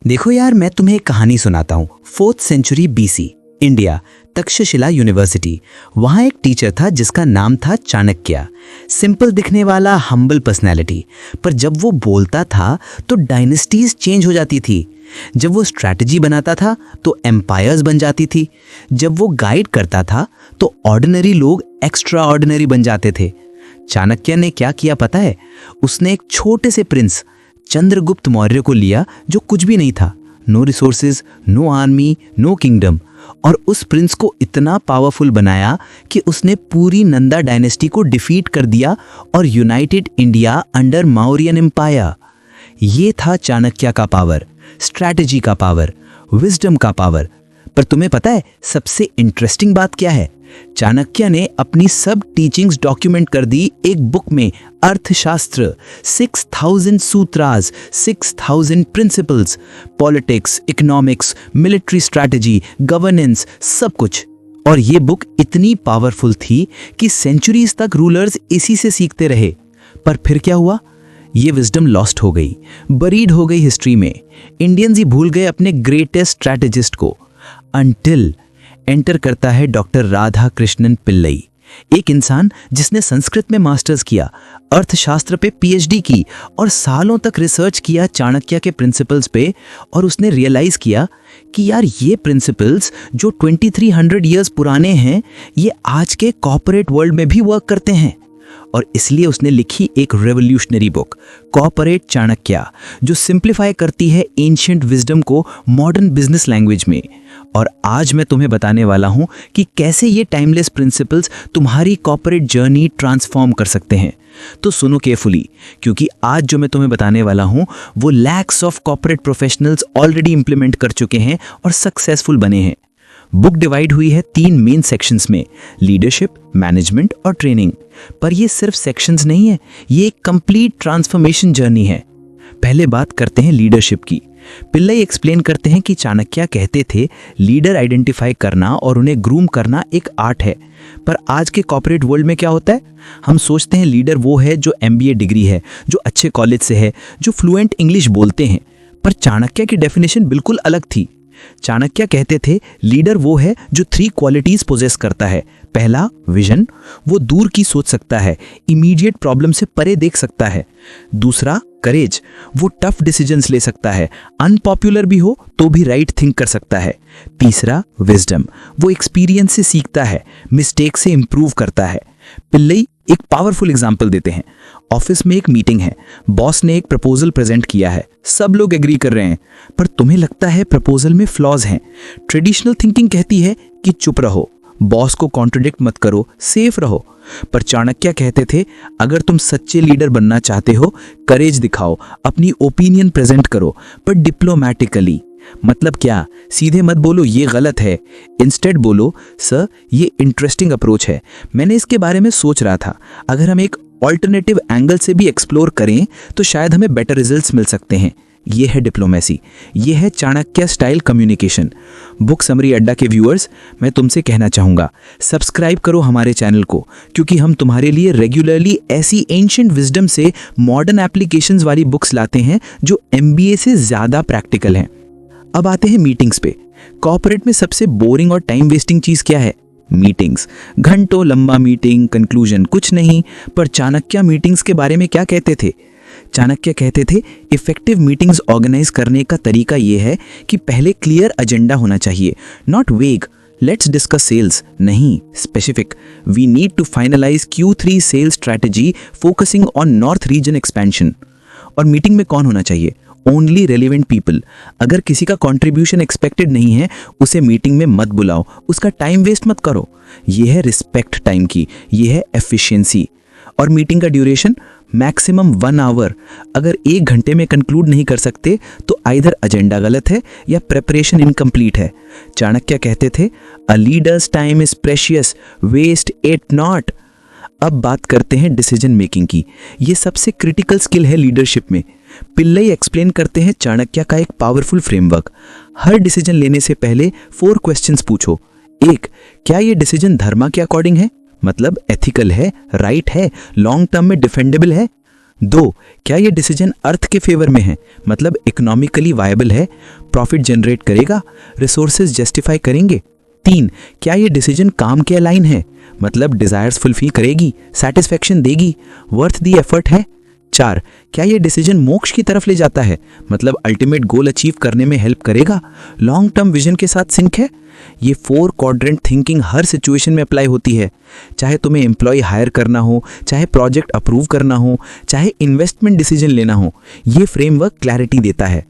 देखो यार, मैं तुम्हें एक कहानी सुनाता हूँ। 4th century BC, India, Takshashila university. वहाँ एक टीचर था जिसका नाम था चाणक्य। सिंपल दिखने वाला, हम्बल पर्सनैलिटी। पर जब वो बोलता था तो डायनेस्टीज चेंज हो जाती थी। जब वो स्ट्रैटेजी बनाता था तो एम्पायर्स बन जाती थी। जब वो गाइड करता था तो ऑर्डिनरी लोग एक्स्ट्रा ऑर्डिनरी बन जाते थे। चाणक्य ने क्या किया पता है? उसने एक छोटे से प्रिंस चंद्रगुप्त मौर्य को लिया जो कुछ भी नहीं था, no resources, no army, no kingdom, और उस प्रिंस को इतना पावरफुल बनाया कि उसने पूरी नंदा डायनेस्टी को डिफीट कर दिया और united India under Mauryan empire. ये था चाणक्य का पावर, स्ट्रैटेजी का पावर, विजडम का पावर। पर तुम्हें पता है सबसे इंटरेस्टिंग बात क्या है? चाणक्य ने अपनी सब टीचिंग्स डॉक्यूमेंट कर दी एक बुक में, अर्थशास्त्र। 6000 सूत्रास, 6000 principles, politics, economics, military strategy, governance, सब कुछ। और ये बुक इतनी पावरफुल थी कि सेंचुरीज तक रूलर्स इसी से सीखते रहे। पर फिर क्या हुआ? ये विजडम लॉस्ट हो गई, बरीड हो गई हिस्ट्री में। इंडियंस ही भूल गए अपने ग्रेटेस्ट स्ट्रैटेजिस्ट को। अनटिल एंटर करता है डॉक्टर राधा कृष्णन पिल्लई, एक इंसान जिसने संस्कृत में मास्टर्स किया, अर्थशास्त्र पे PhD की और सालों तक रिसर्च किया चाणक्य के प्रिंसिपल्स पे। और उसने रियलाइज किया कि यार ये प्रिंसिपल्स जो 2300 इयर्स पुराने हैं, ये आज के कॉर्पोरेट वर्ल्ड में भी वर्क करते हैं। और इसलिए उसने लिखी एक रेवोल्यूशनरी बुक, कॉर्पोरेट चाणक्य, जो सिंप्लीफाई करती है एंशिएंट विजडम को मॉडर्न बिजनेस लैंग्वेज में। और आज मैं तुम्हें बताने वाला हूं कि कैसे ये टाइमलेस प्रिंसिपल्स तुम्हारी कॉर्पोरेट जर्नी ट्रांसफॉर्म कर सकते हैं। तो सुनो केयरफुली, क्योंकि आज जो मैं तुम्हें बताने वाला हूं वो lakhs of corporate professionals already implement कर चुके हैं और सक्सेसफुल बने हैं। बुक डिवाइड हुई है 3 मेन सेक्शंस में, लीडरशिप, मैनेजमेंट और ट्रेनिंग। पर ये सिर्फ सेक्शंस नहीं है, ये एक कंप्लीट ट्रांसफॉर्मेशन जर्नी है। पहले बात करते हैं लीडरशिप की। पिल्लई एक्सप्लेन करते हैं कि चाणक्य कहते थे लीडर आइडेंटिफाई करना और उन्हें ग्रूम करना एक आर्ट है। पर आज के कॉर्पोरेट वर्ल्ड में क्या होता है? हम सोचते हैं लीडर वो है जो MBA डिग्री है, जो अच्छे कॉलेज से है, जो फ्लुएंट इंग्लिश बोलते हैं। पर चाणक्य की डेफिनेशन बिल्कुल अलग थी। चाणक्य कहते थे लीडर वो है जो 3 क्वालिटीज पोजेस करता है। पहला, विजन, वो दूर की सोच सकता है, इमीडिएट प्रॉब्लम से परे देख सकता है। दूसरा, करेज, वो टफ डिसीजंस ले सकता है, अनपॉपुलर भी हो तो भी राइट थिंक कर सकता है। तीसरा, विजडम, वो एक्सपीरियंस से सीखता है, मिस्टेक से इंप्रूव करता है। पिल्लई एक पावरफुल एग्जाम्पल देते हैं। ऑफिस में एक मीटिंग है, बॉस ने एक प्रपोजल प्रेजेंट किया है, सब लोग एग्री कर रहे हैं, पर तुम्हें लगता है प्रपोजल में फ्लॉज हैं। ट्रेडिशनल थिंकिंग कहती है कि चुप रहो, बॉस को कॉन्ट्रडिक्ट मत करो, सेफ रहो। पर चाणक्य कहते थे अगर तुम सच्चे लीडर बनना चाहते हो, करेज दिखाओ, अपनी ओपिनियन प्रेजेंट करो, पर डिप्लोमैटिकली। मतलब क्या? सीधे मत बोलो ये गलत है, इंस्टेड बोलो सर ये इंटरेस्टिंग अप्रोच है, मैंने इसके बारे में सोच रहा था, अगर हम एक ऑल्टरनेटिव एंगल से भी एक्सप्लोर करें तो शायद हमें बेटर रिजल्ट्स मिल सकते हैं। ये है डिप्लोमेसी, ये है Chanakya style communication. Book summary Adda के व्यूअर्स, मैं तुमसे कहना चाहूँगा सब्सक्राइब करो हमारे चैनल को, क्योंकि हम तुम्हारे लिए रेगुलरली ऐसी एंशिएंट विजडम से मॉडर्न एप्लीकेशंस वाली बुक्स लाते हैं जो MBA से ज़्यादा प्रैक्टिकल हैं। अब आते हैं मीटिंग्स पे। कॉर्पोरेट में सबसे बोरिंग और टाइम वेस्टिंग चीज़ क्या है? मीटिंग्स। घंटों लंबा मीटिंग, कंक्लूजन कुछ नहीं। पर चाणक्य मीटिंग्स के बारे में क्या कहते थे? चाणक्य कहते थे इफेक्टिव मीटिंग्स ऑर्गेनाइज करने का तरीका यह है कि पहले क्लियर एजेंडा होना चाहिए, not vague let's discuss sales, नहीं, specific, we need to finalize Q3 sales strategy focusing on north region expansion. और मीटिंग में कौन होना चाहिए? Only relevant people. अगर किसी का कंट्रीब्यूशन एक्सपेक्टेड नहीं है, उसे मीटिंग में मत बुलाओ, उसका टाइम वेस्ट मत करो। यह है रिस्पेक्ट टाइम की, यह है एफिशिएंसी। और मीटिंग का ड्यूरेशन मैक्सिमम 1 आवर। अगर 1 घंटे में कंक्लूड नहीं कर सकते तो आइदर एजेंडा गलत है या प्रेपरेशन इनकम्प्लीट है। चाणक्य कहते थे a leader's time is precious, waste it not. अब बात करते हैं डिसीजन मेकिंग की। ये सबसे क्रिटिकल स्किल है लीडरशिप में। पिल्लई एक्सप्लेन करते हैं चाणक्य का एक पावरफुल फ्रेमवर्क। हर डिसीजन लेने से पहले 4 क्वेश्चंस पूछो। 1, क्या ये डिसीजन धर्म के अकॉर्डिंग है, मतलब एथिकल है, राइट है, लॉन्ग टर्म में डिफेंडेबल है? 2, क्या ये डिसीजन अर्थ के फेवर में है, मतलब इकोनॉमिकली वायबल है, प्रॉफिट जनरेट करेगा, रिसोर्सेज जस्टिफाई करेंगे। 3, क्या ये डिसीजन काम के अलाइन है, मतलब डिजायर्स फुलफिल करेगी, सेटिस्फेक्शन देगी, वर्थ दी एफर्ट है। 4, क्या ये डिसीजन मोक्ष की तरफ ले जाता है, मतलब अल्टीमेट गोल अचीव करने में हेल्प करेगा, लॉन्ग टर्म विजन के साथ सिंक है। ये 4 क्वाड्रेंट थिंकिंग हर सिचुएशन में अप्लाई होती है, चाहे तुम्हें एम्प्लॉय हायर करना हो, चाहे प्रोजेक्ट अप्रूव करना हो, चाहे इन्वेस्टमेंट डिसीजन लेना हो। ये फ्रेमवर्क क्लैरिटी देता है।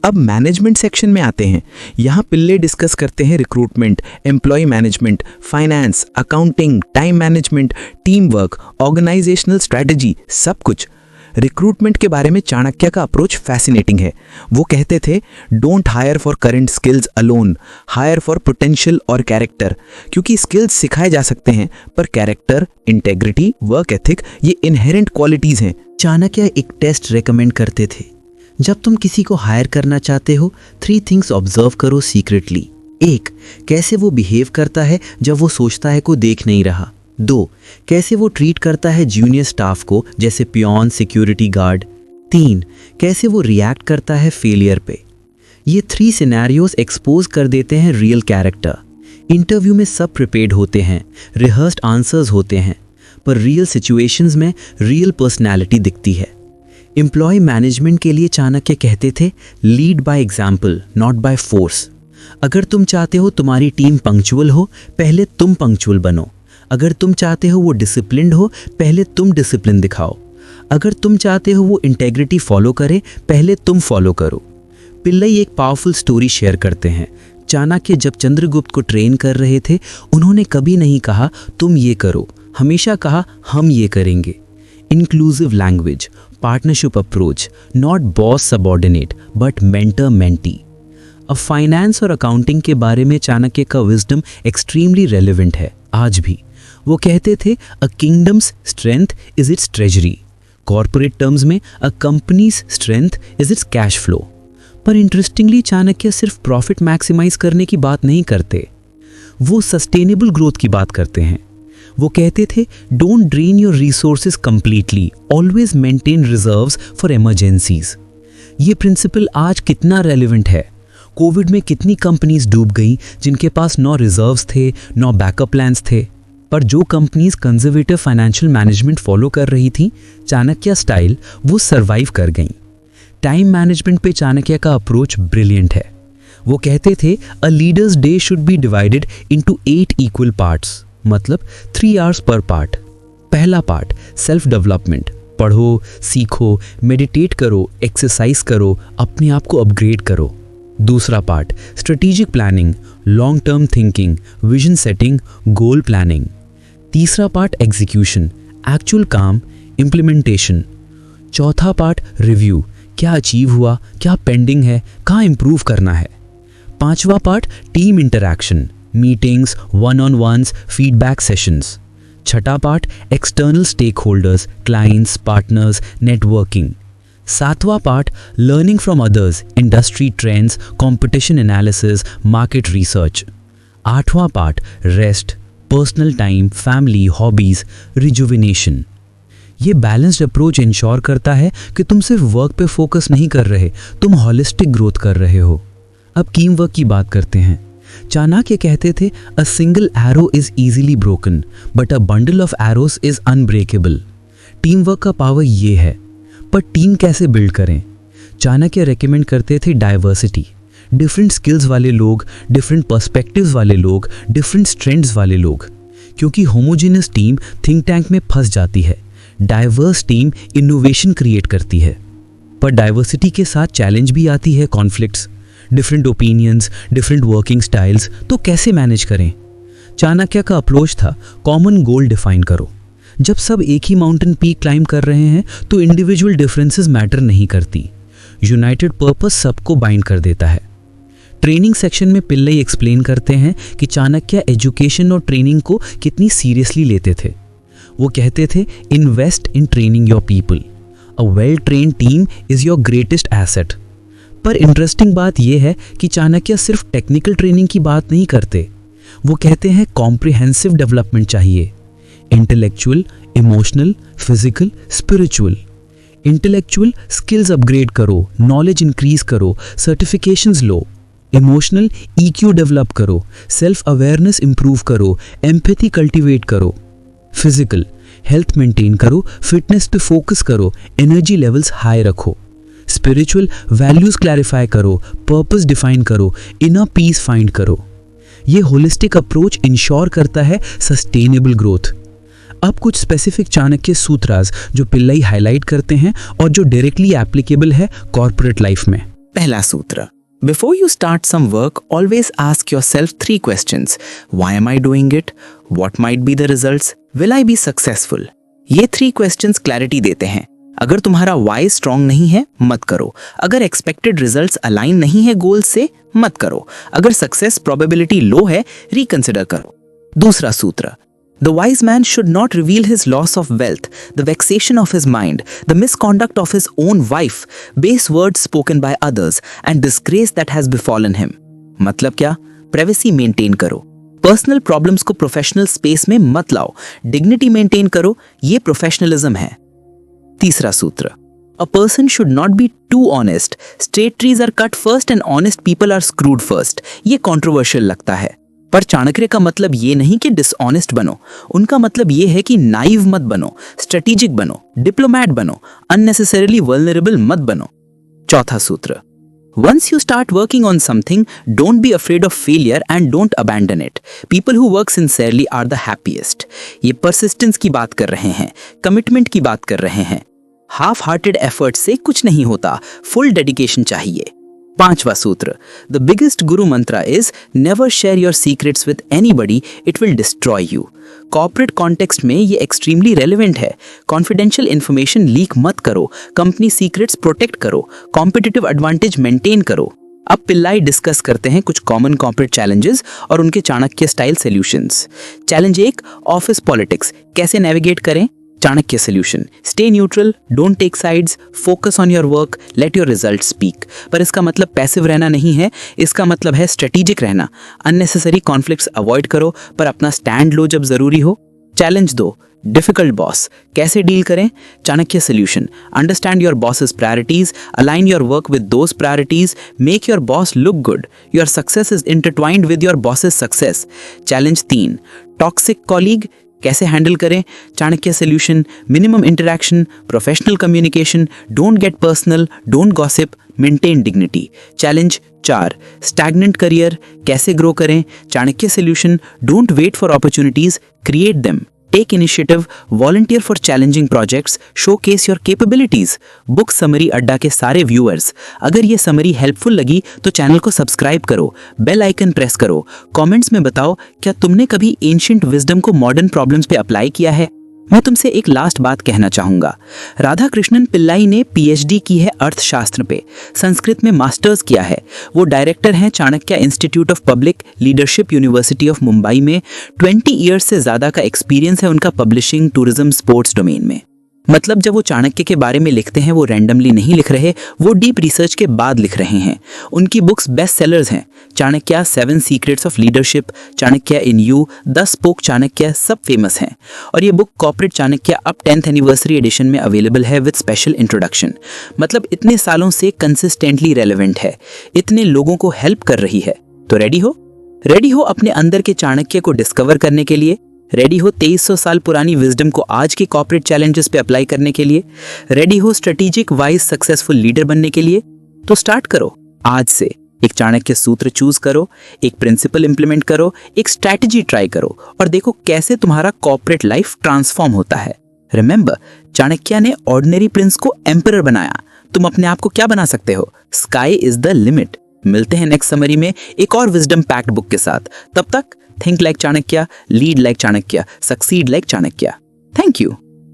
अब मैनेजमेंट सेक्शन में आते हैं। यहाँ पिल्ले डिस्कस करते हैं recruitment, employ management, finance, accounting, time management, team work, organizational strategy, सब कुछ। रिक्रूटमेंट के बारे में चाणक्य का अप्रोच फैसिनेटिंग है। वो कहते थे, don't hire for current skills alone, hire for potential और कैरेक्टर। क्योंकि स्किल्स सिखाए जा सकते हैं, पर कैरेक्टर, इंटेग्रिटी, वर्क एथिक, ये इनहेरेंट क्वालिटीज हैं। चाणक्य एक टेस्ट रेकमेंड करते थे। जब तुम किसी को हायर करना चाहते हो, 3 थिंग्स ऑब्जर्व करो सीक्रेटली। 1, कैसे वो बिहेव करता है जब वो सोचता है को देख नहीं रहा। 2, कैसे वो ट्रीट करता है जूनियर स्टाफ को, जैसे पियोन, सिक्योरिटी गार्ड। 3, कैसे वो रिएक्ट करता है फेलियर पे। ये 3 सिनेरियोस एक्सपोज कर देते हैं रियल कैरेक्टर। इंटरव्यू में सब प्रिपेयर्ड होते हैं, रिहर्स्ड आंसर्स होते हैं, पर रियल सिचुएशंस में रियल पर्सनैलिटी दिखती है। एम्प्लॉय मैनेजमेंट के लिए चाणक्य कहते थे, lead by example, not by force. अगर तुम चाहते हो तुम्हारी टीम पंक्चुअल हो, पहले तुम पंक्चुअल बनो। अगर तुम चाहते हो वो डिसिप्लिन्ड हो, पहले तुम डिसिप्लिन दिखाओ। अगर तुम चाहते हो वो इंटेग्रिटी फॉलो करे, पहले तुम फॉलो करो। पिल्लई एक पावरफुल स्टोरी शेयर करते हैं। चाणक्य जब चंद्रगुप्त को ट्रेन कर रहे थे, उन्होंने कभी नहीं कहा तुम ये करो, हमेशा कहा हम ये करेंगे। Inclusive language, partnership approach, not boss subordinate but mentor mentee. अब फाइनेंस और अकाउंटिंग के बारे में चाणक्य का विजडम एक्सट्रीमली रेलेवेंट है आज भी। वो कहते थे, a kingdom's strength is its treasury. Corporate terms में a company's strength is its cash flow. पर इंटरेस्टिंगली चाणक्य सिर्फ प्रॉफिट मैक्सिमाइज करने की बात नहीं करते, वो सस्टेनेबल ग्रोथ की बात करते हैं। वो कहते थे, don't drain your resources completely, always maintain reserves for emergencies. ये प्रिंसिपल आज कितना रेलिवेंट है। कोविड में कितनी कंपनीज डूब गई जिनके पास न रिजर्व्स थे, न बैकअप प्लान्स थे। पर जो companies conservative financial management follow कर रही थी, चाणक्य स्टाइल, वो सरवाइव कर गईं। टाइम मैनेजमेंट पे चाणक्य का अप्रोच ब्रिलियंट है। वो कहते थे, a leader's day should be divided into 8 equal parts, मतलब 3 आवर्स पर पार्ट। पहला पार्ट सेल्फ डेवलपमेंट, पढ़ो, सीखो, मेडिटेट करो, एक्सरसाइज करो, अपने आप को अपग्रेड करो। दूसरा part strategic planning, long term thinking, vision setting, goal planning. तीसरा पार्ट एग्जीक्यूशन, एक्चुअल काम, इम्प्लीमेंटेशन। चौथा पार्ट रिव्यू, क्या अचीव हुआ, क्या पेंडिंग है, कहाँ इंप्रूव करना है। पांचवा part team interaction, meetings, one on ones, feedback sessions. छठा part external stakeholders, clients, partners, networking. सातवां part learning from others, industry trends, competition analysis, market research. आठवां part rest, personal time, family, hobbies, rejuvenation. ये balanced approach ensure करता है कि तुम सिर्फ work पे फोकस नहीं कर रहे, तुम हॉलिस्टिक ग्रोथ कर रहे हो। अब टीम वर्क की बात करते हैं। चाणक्य कहते थे, a single arrow is easily broken but a bundle of arrows is unbreakable. Team work का पावर ये है, पर टीम कैसे बिल्ड करें? चाणक्य रेकमेंड करते थे डाइवर्सिटी, डिफरेंट स्किल्स वाले लोग, डिफरेंट पर्सपेक्टिव्स वाले लोग, डिफरेंट स्ट्रेंथ्स वाले लोग। क्योंकि होमोजेनियस टीम थिंक टैंक में फंस जाती है, डाइवर्स टीम इनोवेशन क्रिएट करती है। पर डाइवर्सिटी के साथ चैलेंज भी आती है, conflicts, different opinions, different working styles. तो कैसे मैनेज करें? चाणक्य का अप्रोच था, कॉमन गोल डिफाइन करो। जब सब एक ही माउंटेन पीक क्लाइंब कर रहे हैं तो इंडिविजुअल डिफरेंसेस मैटर नहीं करती, यूनाइटेड पर्पस सबको बाइंड कर देता है। ट्रेनिंग सेक्शन में पिल्लई एक्सप्लेन करते हैं कि चाणक्य एजुकेशन और ट्रेनिंग को कितनी सीरियसली लेते थे। वो कहते थे, invest in training your people, a well trained team is your greatest asset. पर इंटरेस्टिंग बात यह है कि चाणक्य सिर्फ टेक्निकल ट्रेनिंग की बात नहीं करते, वो कहते हैं कॉम्प्रिहेंसिव डेवलपमेंट चाहिए, intellectual, emotional, physical, spiritual. Intellectual skills upgrade करो, नॉलेज इंक्रीज करो, सर्टिफिकेशंस लो। इमोशनल EQ डेवलप करो, सेल्फ अवेयरनेस इंप्रूव करो, एम्पैथी कल्टीवेट करो। फिजिकल हेल्थ मेंटेन करो, फिटनेस पे फोकस करो, एनर्जी लेवल्स हाई रखो। स्पिरिचुअल वैल्यूज क्लैरिफाई करो, पर्पस डिफाइन करो, इनर पीस फाइंड करो। ये होलिस्टिक अप्रोच इंश्योर करता है सस्टेनेबल ग्रोथ। अब कुछ स्पेसिफिक चाणक्य सूत्रास जो पिल्लाई हाईलाइट करते हैं और जो डायरेक्टली एप्लीकेबल है कॉर्पोरेट लाइफ में। पहला सूत्र, Before you start some work, always ask yourself 3 questions. Why am I doing it? What might be the results? Will I be successful? ये 3 questions clarity देते हैं। अगर तुम्हारा why strong नहीं है, मत करो। अगर expected results align नहीं है goal से, मत करो। अगर success probability low है, reconsider करो। दूसरा सूत्र, The wise man should not reveal his loss of wealth, the vexation of his mind, the misconduct of his own wife, base words spoken by others, and disgrace that has befallen him. मतलब क्या? Privacy maintain करो। Personal problems को professional space में मत लाओ। Dignity maintain करो, ये professionalism है। तीसरा सूत्र, A person should not be too honest. Straight trees are cut first and honest people are screwed first. ये controversial लगता है। पर चाणक्य का मतलब ये नहीं कि डिसऑनेस्ट बनो, उनका मतलब ये है कि नाइव मत बनो, स्ट्रेटेजिक बनो, डिप्लोमैट बनो, अननेसेसरीली वल्नरेबल मत बनो। चौथा सूत्र, Once you start working on something, don't be afraid of failure and don't abandon it. People who work sincerely are the happiest. ये persistence की बात कर रहे हैं, commitment की बात कर रहे हैं। Half-hearted effort से कुछ नहीं होता, full dedication चाहिए। पांचवा सूत्र, The biggest guru mantra is never share your secrets with anybody, it will destroy you. Corporate context में ये extremely relevant है। Confidential information leak मत करो, company secrets protect करो, competitive advantage maintain करो। अब पिल्लाई डिस्कस करते हैं कुछ कॉमन कॉर्पोरेट चैलेंजेस और उनके Chanakya style solutions. Challenge 1, office politics कैसे नेविगेट करें। Chanakya solution, stay neutral, don't take sides, focus on your work, let your result speak. पर इसका मतलब पैसिव रहना नहीं है, इसका मतलब है स्ट्रेटेजिक रहना। अननेसेसरी कॉन्फ्लिक्ट्स अवॉइड करो पर अपना स्टैंड लो जब जरूरी हो। चैलेंज 2, डिफिकल्ट बॉस कैसे डील करें। Chanakya solution, understand your boss's priorities, align your work with those priorities, make your boss look good, your success is intertwined with your boss's success. Challenge 3, toxic colleague कैसे handle करें। Chanakya solution, minimum interaction, professional communication, don't get personal, don't gossip, maintain dignity. Challenge 4, stagnant career कैसे grow करें। Chanakya solution, don't wait for opportunities, create them, take initiative, volunteer for challenging projects, showcase your capabilities. Book summary Adda के सारे viewers, अगर ये summary helpful लगी तो channel को subscribe करो, बेल आइकन प्रेस करो, कमेंट्स में बताओ क्या तुमने कभी एंशिएंट विजडम को मॉडर्न प्रॉब्लम्स पे अप्लाई किया है। मैं तुमसे एक लास्ट बात कहना चाहूंगा। राधा कृष्णन पिल्लाई ने PhD की है अर्थशास्त्र पे, संस्कृत में मास्टर्स किया है। वो डायरेक्टर हैं Chanakya institute of public leadership university of Mumbai में। 20 ईयर्स से ज़्यादा का एक्सपीरियंस है उनका पब्लिशिंग, टूरिज्म, स्पोर्ट्स डोमेन में। मतलब जब वो चाणक्य के बारे में लिखते हैं वो रैंडमली नहीं लिख रहे, वो डीप रिसर्च के बाद लिख रहे हैं। उनकी बुक्स बेस्ट सेलर्स हैं। Chanakya, 7 secrets of leadership, Chanakya in you, 10 spoke Chanakya, सब फेमस हैं। और ये बुक कॉर्पोरेट चाणक्य अब 10th एनिवर्सरी एडिशन में अवेलेबल है विद स्पेशल इंट्रोडक्शन। मतलब इतने सालों से कंसिस्टेंटली रेलेवेंट है, इतने लोगों को हेल्प कर रही है। तो रेडी हो अपने अंदर के चाणक्य को डिस्कवर करने के लिए। रेडी हो 2300 साल पुरानी विजडम को आज के कॉर्पोरेट चैलेंजेस पे अप्लाई करने के लिए। रेडी हो स्ट्रेटेजिक, वाइज, सक्सेसफुल लीडर बनने के लिए। तो स्टार्ट करो आज से। एक चाणक्य सूत्र चूज करो, एक प्रिंसिपल इंप्लीमेंट करो, एक स्ट्रैटेजी ट्राई करो और देखो कैसे तुम्हारा कॉर्पोरेट लाइफ ट्रांसफॉर्म होता है। रिमेंबर, चाणक्य ने ऑर्डिनरी प्रिंस को एम्परर बनाया। तुम अपने आप को क्या बना सकते हो? Sky is the limit. मिलते हैं नेक्स्ट समरी में एक और विजडम पैक्ड बुक के साथ। तब तक think like Chanakya, lead like Chanakya, succeed like Chanakya. Thank you.